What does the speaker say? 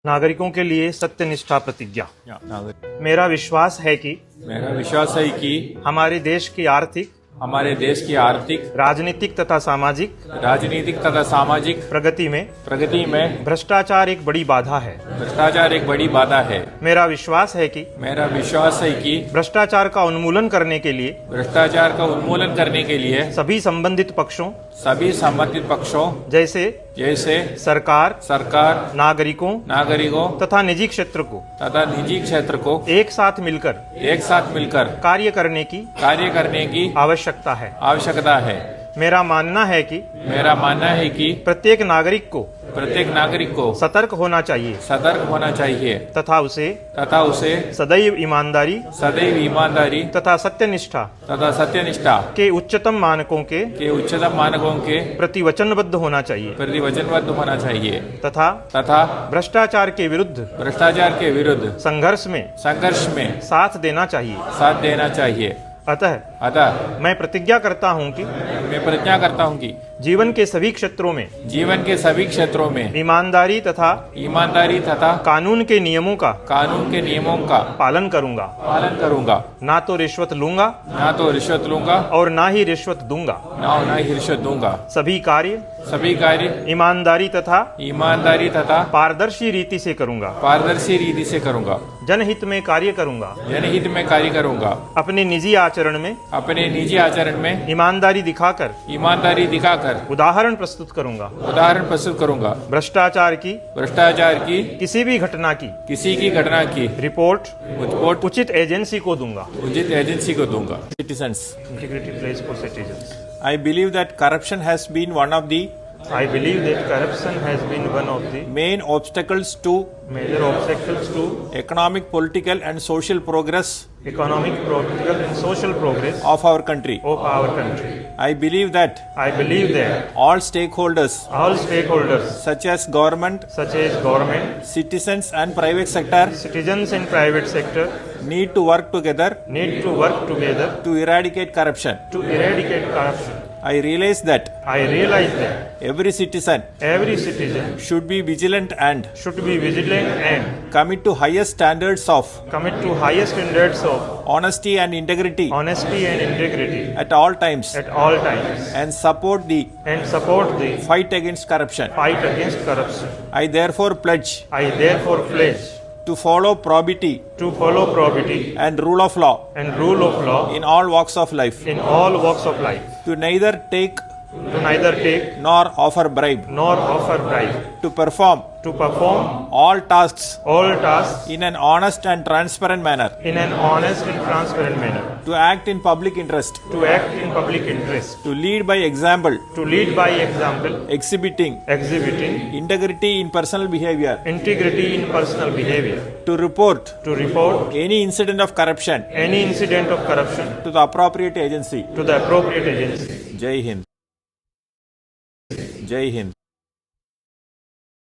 नागरिकों के लिए सत्यनिष्ठा प्रतिज्ञा। मेरा विश्वास है कि हमारे देश की आर्थिक, राजनीतिक तथा सामाजिक प्रगति में भ्रष्टाचार एक बड़ी बाधा है। मेरा विश्वास है कि भ्रष्टाचार का उन्मूलन करने के लिए सभी संबंधित पक्षों जैसे सरकार, नागरिकों तथा निजी क्षेत्र को एक साथ मिलकर कार्य करने की आवश्यकता है। मेरा मानना है कि प्रत्येक नागरिक को सतर्क होना चाहिए तथा उसे सदैव ईमानदारी तथा सत्यनिष्ठा के उच्चतम मानकों के प्रति वचनबद्ध होना चाहिए तथा भ्रष्टाचार के विरुद्ध संघर्ष में साथ देना चाहिए। अतः मैं प्रतिज्ञा करता हूँ कि जीवन के सभी क्षेत्रों में ईमानदारी तथा कानून के नियमों का पालन करूँगा। ना तो रिश्वत लूंगा और ना ही रिश्वत दूंगा। सभी कार्य ईमानदारी तथा पारदर्शी रीति से करूँगा। जनहित में कार्य करूँगा। अपने निजी आचरण में ईमानदारी दिखाकर उदाहरण प्रस्तुत करूँगा। भ्रष्टाचार की किसी की घटना की रिपोर्ट उचित एजेंसी को दूंगा। Citizens, Integrity plays for citizens. I believe that corruption has been one of the main obstacles to major obstacles to economic, political and social progress economic, political and social progress of our country. I believe that all stakeholders such as government, citizens and private sector need to work together to eradicate corruption. I realize that every citizen should be vigilant and commit to highest standards of honesty and integrity at all times and support the fight against corruption. I therefore pledge to follow probity and rule of law in all walks of life, to neither take nor offer bribe, to perform all tasks in an honest and transparent manner, to act in public interest, to lead by example, exhibiting integrity in personal behavior, to report any incident of corruption to the appropriate agency. Jai Hind.